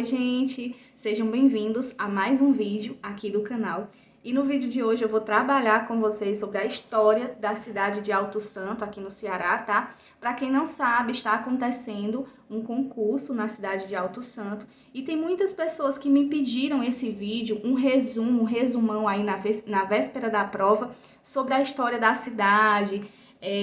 Oi, gente! Sejam bem-vindos a mais um vídeo aqui do canal. E no vídeo de hoje eu vou trabalhar com vocês sobre a história da cidade de Alto Santo, aqui no Ceará, tá? Para quem não sabe, está acontecendo um concurso na cidade de Alto Santo e tem muitas pessoas que me pediram esse vídeo, um resumão aí na véspera da prova sobre a história da cidade,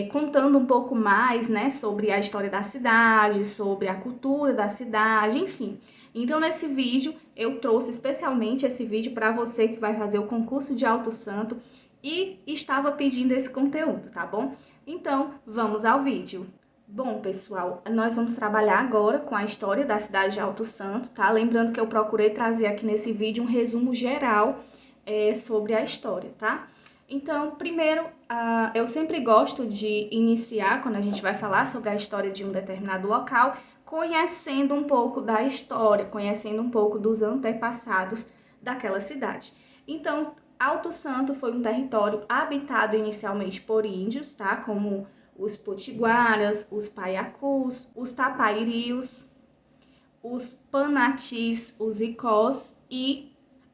contando um pouco mais, né, sobre a história da cidade, sobre a cultura da cidade, enfim. Então, nesse vídeo, eu trouxe especialmente esse vídeo para você que vai fazer o concurso de Alto Santo e estava pedindo esse conteúdo, tá bom? Então, vamos ao vídeo. Bom, pessoal, nós vamos trabalhar agora com a história da cidade de Alto Santo, tá? Lembrando que eu procurei trazer aqui nesse vídeo um resumo geral sobre a história, tá? Então, primeiro, eu sempre gosto de iniciar, quando a gente vai falar sobre a história de um determinado local, conhecendo um pouco da história, conhecendo um pouco dos antepassados daquela cidade. Então, Alto Santo foi um território habitado inicialmente por índios, tá? Como os potiguaras, os paiacus, os tapairios, os panatis, os icós e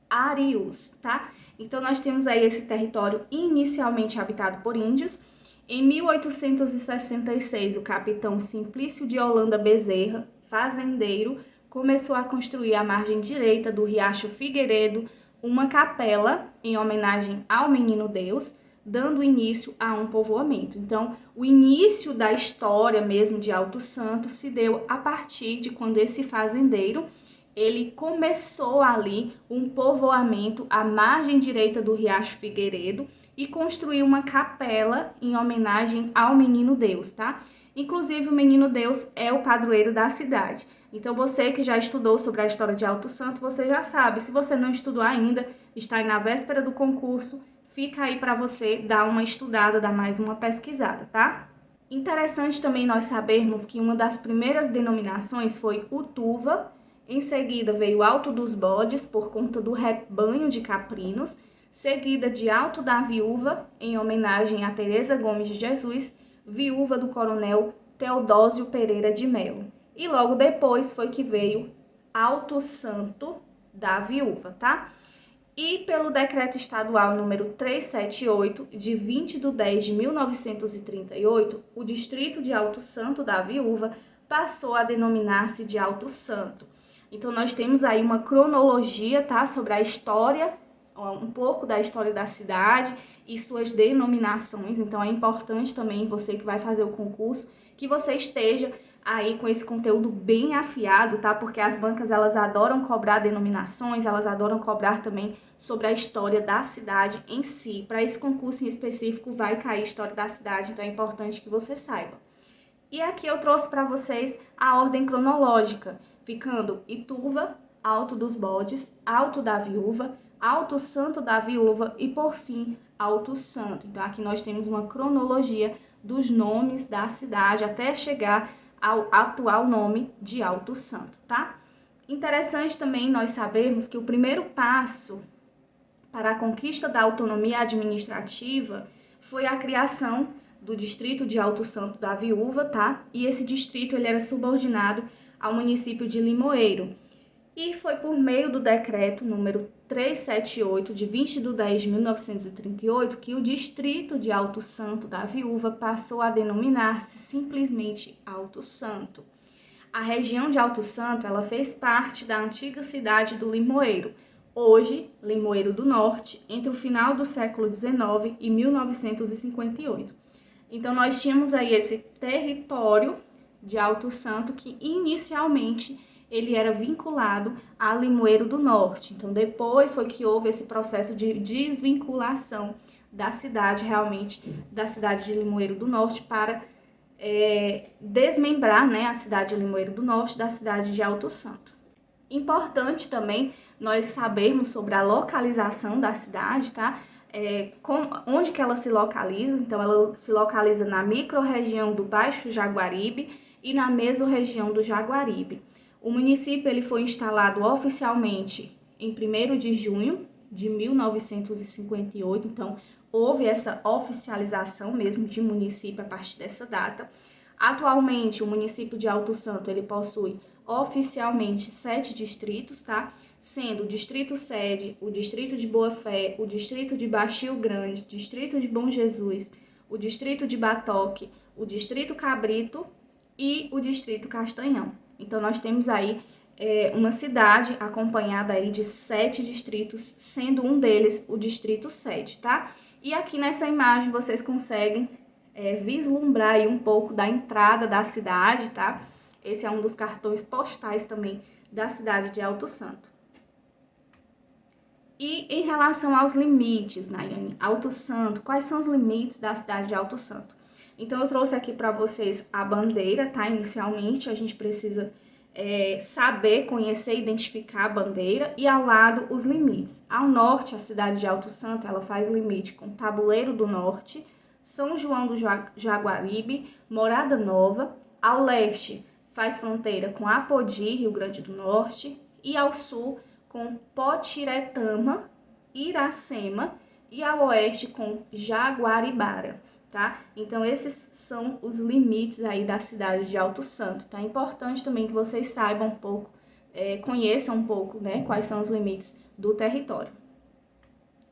arius, tá? Então, nós temos aí esse território inicialmente habitado por índios. Em 1866, o capitão Simplício de Holanda Bezerra, fazendeiro, começou a construir à margem direita do riacho Figueiredo uma capela em homenagem ao Menino Deus, dando início a um povoamento. Então, o início da história mesmo de Alto Santo se deu a partir de quando esse fazendeiro ele começou ali um povoamento à margem direita do riacho Figueiredo e construiu uma capela em homenagem ao Menino Deus, tá? Inclusive, o Menino Deus é o padroeiro da cidade. Então, você que já estudou sobre a história de Alto Santo, você já sabe. Se você não estudou ainda, está aí na véspera do concurso, fica aí para você dar uma estudada, dar mais uma pesquisada, tá? Interessante também nós sabermos que uma das primeiras denominações foi Utuva. Em seguida veio Alto dos Bodes, por conta do rebanho de caprinos, seguida de Alto da Viúva, em homenagem a Teresa Gomes de Jesus, viúva do coronel Teodósio Pereira de Melo. E logo depois foi que veio Alto Santo da Viúva, tá? E pelo decreto estadual número 378, de 20 de 10 de 1938, o distrito de Alto Santo da Viúva passou a denominar-se de Alto Santo. Então, nós temos aí uma cronologia, tá, sobre a história, um pouco da história da cidade e suas denominações. Então, é importante também, você que vai fazer o concurso, que você esteja aí com esse conteúdo bem afiado, tá? Porque as bancas, elas adoram cobrar denominações, elas adoram cobrar também sobre a história da cidade em si. Para esse concurso em específico, vai cair história da cidade, então é importante que você saiba. E aqui eu trouxe para vocês a ordem cronológica, ficando Ituva, Alto dos Bodes, Alto da Viúva, Alto Santo da Viúva e, por fim, Alto Santo. Então, aqui nós temos uma cronologia dos nomes da cidade até chegar ao atual nome de Alto Santo, tá? Interessante também nós sabermos que o primeiro passo para a conquista da autonomia administrativa foi a criação do distrito de Alto Santo da Viúva, tá? E esse distrito ele era subordinado ao município de Limoeiro. E foi por meio do decreto número 378, de 20 de 10 de 1938, que o distrito de Alto Santo da Viúva passou a denominar-se simplesmente Alto Santo. A região de Alto Santo, ela fez parte da antiga cidade do Limoeiro, hoje Limoeiro do Norte, entre o final do século XIX e 1958. Então, nós tínhamos aí esse território de Alto Santo que inicialmente ele era vinculado a Limoeiro do Norte. Então, depois foi que houve esse processo de desvinculação da cidade, realmente, da cidade de Limoeiro do Norte para desmembrar, né, a cidade de Limoeiro do Norte da cidade de Alto Santo. Importante também nós sabermos sobre a localização da cidade, tá? Onde que ela se localiza. Então, ela se localiza na microrregião do Baixo Jaguaribe e na mesorregião do Jaguaribe. O município ele foi instalado oficialmente em 1º de junho de 1958, então houve essa oficialização mesmo de município a partir dessa data. Atualmente, o município de Alto Santo ele possui oficialmente 7 distritos, tá? Sendo o Distrito Sede, o Distrito de Boa Fé, o Distrito de Baixio Grande, o Distrito de Bom Jesus, o Distrito de Batoque, o Distrito Cabrito e o Distrito Castanhão. Então, nós temos aí uma cidade acompanhada aí de 7 distritos, sendo um deles o Distrito Sede, tá? E aqui nessa imagem vocês conseguem vislumbrar aí um pouco da entrada da cidade, tá? Esse é um dos cartões postais também da cidade de Alto Santo. E em relação aos limites, Nayane, Alto Santo, quais são os limites da cidade de Alto Santo? Então, eu trouxe aqui para vocês a bandeira, tá? Inicialmente, a gente precisa saber, conhecer, identificar a bandeira e ao lado os limites. Ao norte, a cidade de Alto Santo, ela faz limite com Tabuleiro do Norte, São João do Jaguaribe, Morada Nova. Ao leste, faz fronteira com Apodi, Rio Grande do Norte, e ao sul, com Potiretama, Iracema, e ao oeste com Jaguaribara, tá? Então, esses são os limites aí da cidade de Alto Santo, tá? É importante também que vocês saibam um pouco, conheçam um pouco, né, quais são os limites do território.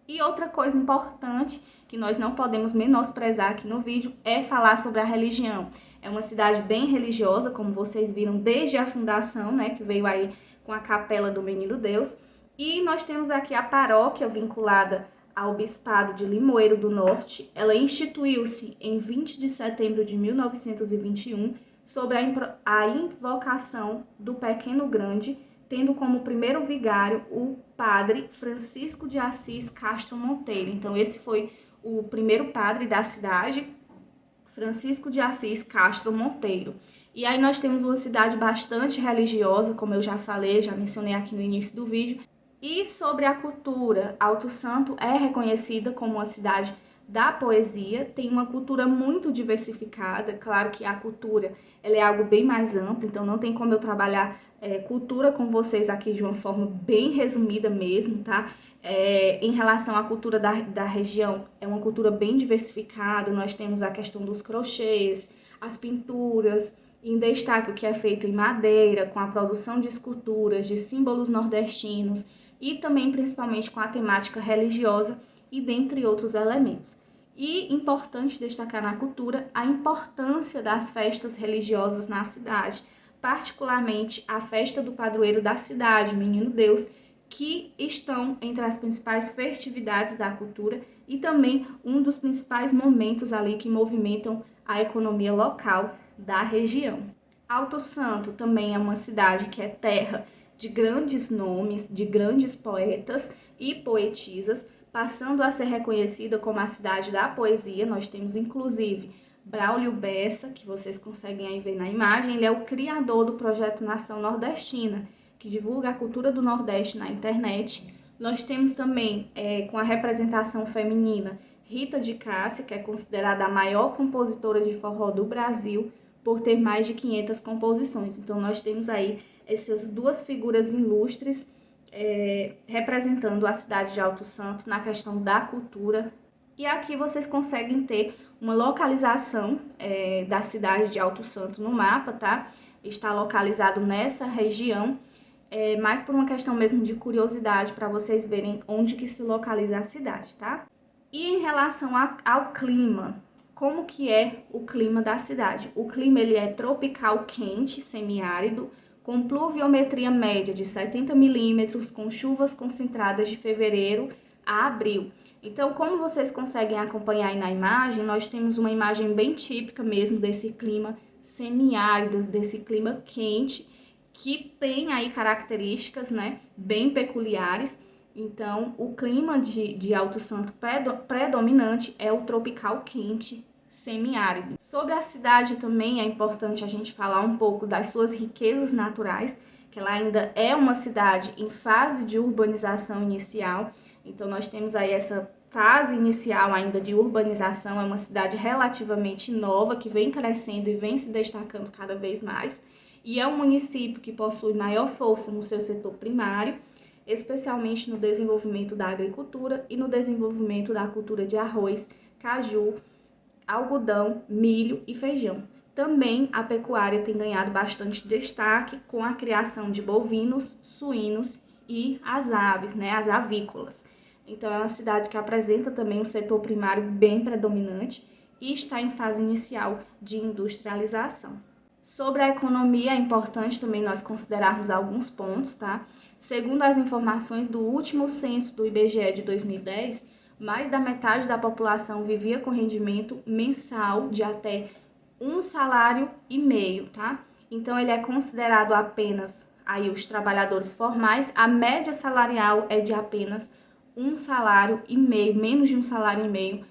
E outra coisa importante que nós não podemos menosprezar aqui no vídeo é falar sobre a religião. É uma cidade bem religiosa, como vocês viram desde a fundação, né, que veio aí com a Capela do Menino Deus. E nós temos aqui a paróquia vinculada ao Bispado de Limoeiro do Norte. Ela instituiu-se em 20 de setembro de 1921 sobre a invocação do Pequeno Grande, tendo como primeiro vigário o padre Francisco de Assis Castro Monteiro. Então, esse foi o primeiro padre da cidade, Francisco de Assis Castro Monteiro. E aí nós temos uma cidade bastante religiosa, como eu já falei, já mencionei aqui no início do vídeo. E sobre a cultura, Alto Santo é reconhecida como uma cidade da poesia, tem uma cultura muito diversificada. Claro que a cultura ela é algo bem mais amplo, então não tem como eu trabalhar cultura com vocês aqui de uma forma bem resumida mesmo, tá? Em relação à cultura da região, é uma cultura bem diversificada. Nós temos a questão dos crochês, as pinturas, em destaque o que é feito em madeira, com a produção de esculturas, de símbolos nordestinos e também principalmente com a temática religiosa e dentre outros elementos. E importante destacar na cultura a importância das festas religiosas na cidade, particularmente a festa do padroeiro da cidade, Menino Deus, que estão entre as principais festividades da cultura e também um dos principais momentos ali que movimentam a economia local da região. Alto Santo também é uma cidade que é terra de grandes nomes, de grandes poetas e poetisas, passando a ser reconhecida como a cidade da poesia. Nós temos inclusive Braulio Bessa, que vocês conseguem aí ver na imagem. Ele é o criador do projeto Nação Nordestina, que divulga a cultura do Nordeste na internet. Nós temos também, com a representação feminina, Rita de Cássia, que é considerada a maior compositora de forró do Brasil, por ter mais de 500 composições. Então, nós temos aí essas duas figuras ilustres representando a cidade de Alto Santo na questão da cultura. E aqui vocês conseguem ter uma localização da cidade de Alto Santo no mapa, tá? Está localizado nessa região, mais por uma questão mesmo de curiosidade, para vocês verem onde que se localiza a cidade, tá? E em relação ao clima, como que é o clima da cidade? O clima ele é tropical quente, semiárido, com pluviometria média de 70 milímetros, com chuvas concentradas de fevereiro a abril. Então, como vocês conseguem acompanhar aí na imagem, nós temos uma imagem bem típica mesmo desse clima semiárido, desse clima quente, que tem aí características, né, bem peculiares. Então, o clima de Alto Santo predominante é o tropical quente semiárido. Sobre a cidade também é importante a gente falar um pouco das suas riquezas naturais, que ela ainda é uma cidade em fase de urbanização inicial. Então, nós temos aí essa fase inicial ainda de urbanização, é uma cidade relativamente nova, que vem crescendo e vem se destacando cada vez mais. E é um município que possui maior força no seu setor primário, especialmente no desenvolvimento da agricultura e no desenvolvimento da cultura de arroz, caju, algodão, milho e feijão. Também a pecuária tem ganhado bastante destaque com a criação de bovinos, suínos e as aves, né, as avícolas. Então é uma cidade que apresenta também um setor primário bem predominante e está em fase inicial de industrialização. Sobre a economia, é importante também nós considerarmos alguns pontos, tá? Segundo as informações do último censo do IBGE de 2010, mais da metade da população vivia com rendimento mensal de até 1,5 salário, tá? Então ele é considerado apenas aí os trabalhadores formais, a média salarial é de apenas 1,5 salário, menos de 1,5 salário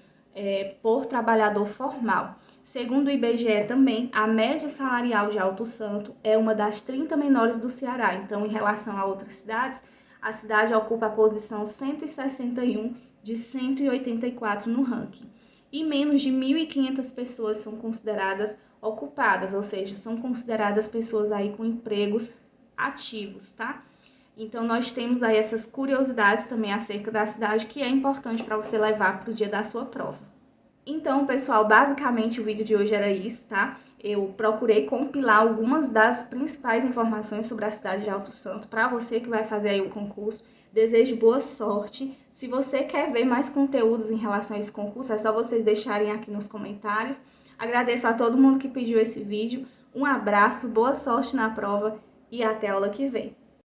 por trabalhador formal. Segundo o IBGE também, a média salarial de Alto Santo é uma das 30 menores do Ceará. Então, em relação a outras cidades, a cidade ocupa a posição 161 de 184 no ranking. E menos de 1.500 pessoas são consideradas ocupadas, ou seja, são consideradas pessoas aí com empregos ativos, tá? Então, nós temos aí essas curiosidades também acerca da cidade que é importante para você levar para o dia da sua prova. Então, pessoal, basicamente o vídeo de hoje era isso, tá? Eu procurei compilar algumas das principais informações sobre a cidade de Alto Santo para você que vai fazer aí o concurso. Desejo boa sorte. Se você quer ver mais conteúdos em relação a esse concurso, é só vocês deixarem aqui nos comentários. Agradeço a todo mundo que pediu esse vídeo. Um abraço, boa sorte na prova e até a aula que vem.